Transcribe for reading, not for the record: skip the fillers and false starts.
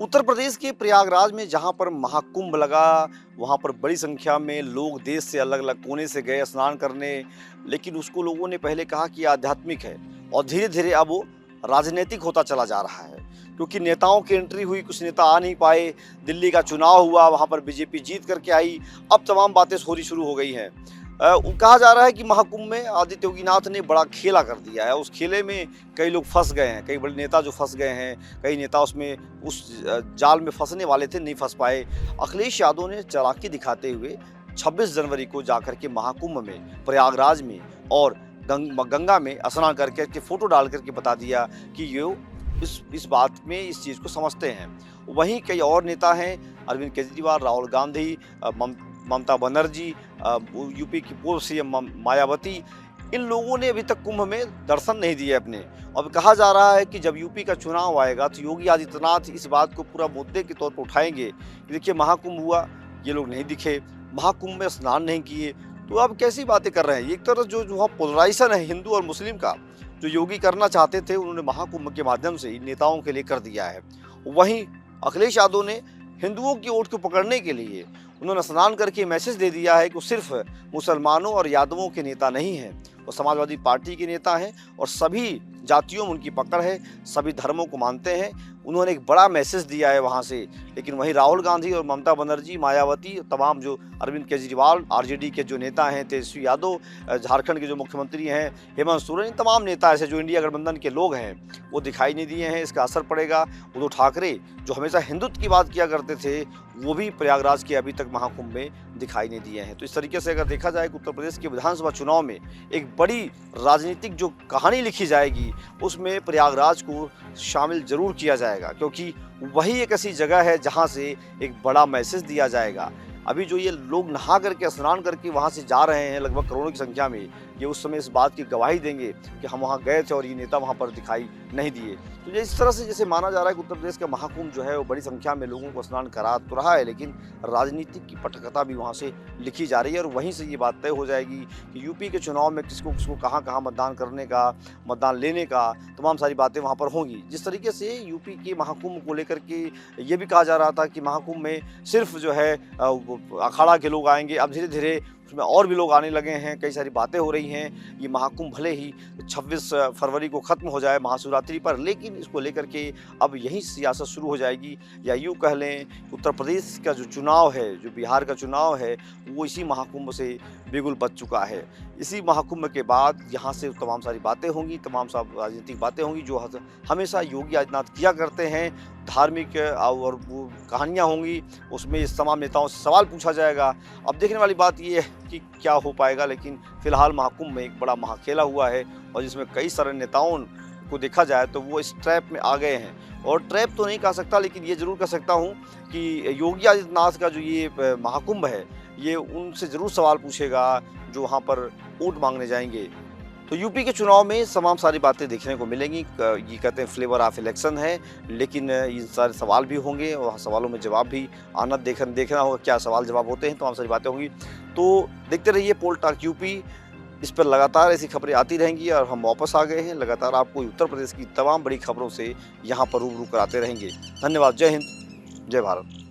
उत्तर प्रदेश के प्रयागराज में जहां पर महाकुंभ लगा, वहां पर बड़ी संख्या में लोग देश से अलग अलग कोने से गए स्नान करने। लेकिन उसको लोगों ने पहले कहा कि आध्यात्मिक है और धीरे धीरे अब वो राजनीतिक होता चला जा रहा है, क्योंकि नेताओं की एंट्री हुई, कुछ नेता आ नहीं पाए। दिल्ली का चुनाव हुआ, वहां पर बीजेपी जीत करके आई। अब तमाम बातें होनी शुरू हो गई हैं। कहा जा रहा है कि महाकुंभ में आदित्य योगीनाथ ने बड़ा खेला कर दिया है। उस खेले में कई लोग फंस गए हैं, कई बड़े नेता जो फंस गए हैं, कई नेता उसमें उस जाल में फंसने वाले थे, नहीं फंस पाए। अखिलेश यादव ने चालाकी दिखाते हुए 26 जनवरी को जाकर के महाकुंभ में, प्रयागराज में और गंगा में स्नान करके फोटो डाल करके बता दिया कि ये इस बात में इस चीज़ को समझते हैं। वहीं कई और नेता हैं, अरविंद केजरीवाल, राहुल गांधी, ममता बनर्जी, यूपी की पूर्व सीएम मायावती, इन लोगों ने अभी तक कुंभ में दर्शन नहीं दिए अपने। अब कहा जा रहा है कि जब यूपी का चुनाव आएगा तो योगी आदित्यनाथ इस बात को पूरा मुद्दे के तौर पर उठाएंगे कि देखिए महाकुंभ हुआ, ये लोग नहीं दिखे, महाकुंभ में स्नान नहीं किए, तो अब कैसी बातें कर रहे हैं। एक तरह जो वहाँ पोलराइजेशन है हिंदू और मुस्लिम का, जो योगी करना चाहते थे, उन्होंने महाकुंभ के माध्यम से इन नेताओं के लिए कर दिया है। वहीं अखिलेश यादव ने हिंदुओं की वोट को पकड़ने के लिए उन्होंने स्नान करके मैसेज दे दिया है कि वो सिर्फ मुसलमानों और यादवों के नेता नहीं हैं, वो समाजवादी पार्टी के नेता हैं और सभी जातियों में उनकी पकड़ है, सभी धर्मों को मानते हैं। उन्होंने एक बड़ा मैसेज दिया है वहाँ से। लेकिन वहीं राहुल गांधी और ममता बनर्जी, मायावती, तमाम जो अरविंद केजरीवाल, आरजेडी के जो नेता हैं, तेजस्वी यादव, झारखंड के जो मुख्यमंत्री हैं, हेमंत सोरेन, इन तमाम नेता ऐसे जो इंडिया गठबंधन के लोग हैं, वो दिखाई नहीं दिए हैं। इसका असर पड़ेगा। उद्धव ठाकरे जो हमेशा हिंदुत्व की बात किया करते थे, वो भी प्रयागराज के अभी तक महाकुंभ में दिखाई नहीं दिए हैं। तो इस तरीके से अगर देखा जाए कि उत्तर प्रदेश के विधानसभा चुनाव में एक बड़ी राजनीतिक जो कहानी लिखी जाएगी, उसमें प्रयागराज को शामिल जरूर किया जाएगा, क्योंकि वही एक ऐसी जगह है जहां से एक बड़ा मैसेज दिया जाएगा। अभी जो ये लोग नहा करके स्नान करके वहां से जा रहे हैं लगभग करोड़ों की संख्या में, ये उस समय इस बात की गवाही देंगे कि हम वहां गए थे और ये नेता वहां पर दिखाई नहीं दिए। तो ये इस तरह से जैसे माना जा रहा है कि उत्तर प्रदेश का महाकुंभ जो है वो बड़ी संख्या में लोगों को स्नान करा तो रहा है, लेकिन राजनीतिक की पटकथा भी वहाँ से लिखी जा रही है। और वहीं से ये बात तय हो जाएगी कि यूपी के चुनाव में किसको किसको कहाँ कहाँ मतदान करने का, मतदान लेने का, तमाम सारी बातें वहाँ पर होंगी। जिस तरीके से यूपी के महाकुंभ को लेकर के ये भी कहा जा रहा था कि महाकुंभ में सिर्फ जो है अखाड़ा के लोग आएंगे, अब धीरे धीरे उसमें और भी लोग आने लगे हैं। कई सारी बातें हो रही हैं। ये महाकुंभ भले ही 26 फरवरी को ख़त्म हो जाए महाशिवरात्रि पर, लेकिन इसको लेकर के अब यही सियासत शुरू हो जाएगी। या यूँ कह लें उत्तर प्रदेश का जो चुनाव है, जो बिहार का चुनाव है, वो इसी महाकुंभ से बिगुल बच चुका है। इसी महाकुंभ के बाद यहाँ से तमाम सारी बातें होंगी, तमाम सारी राजनीतिक बातें होंगी जो हमेशा योगी आदित्यनाथ किया करते हैं। धार्मिक और वो कहानियाँ होंगी, उसमें इस तमाम नेताओं से सवाल पूछा जाएगा। अब देखने वाली बात ये है कि क्या हो पाएगा, लेकिन फिलहाल महाकुंभ में एक बड़ा महाखेला हुआ है और जिसमें कई सारे नेताओं को देखा जाए तो वो इस ट्रैप में आ गए हैं। और ट्रैप तो नहीं कह सकता, लेकिन ये ज़रूर कह सकता हूँ कि योगी आदित्यनाथ का जो ये महाकुंभ है, ये उनसे ज़रूर सवाल पूछेगा जो वहाँ पर वोट मांगने जाएंगे। तो यूपी के चुनाव में तमाम सारी बातें देखने को मिलेंगी। ये कहते हैं फ्लेवर ऑफ इलेक्शन है, लेकिन ये सारे सवाल भी होंगे और सवालों में जवाब भी आना देखना होगा क्या सवाल जवाब होते हैं। तमाम सारी बातें होंगी। तो देखते रहिए पोल टॉक यूपी, इस पर लगातार ऐसी खबरें आती रहेंगी और हम वापस आ गए हैं। लगातार आपको उत्तर प्रदेश की तमाम बड़ी खबरों से यहाँ पर रूबरू कराते रहेंगे। धन्यवाद। जय हिंद, जय भारत।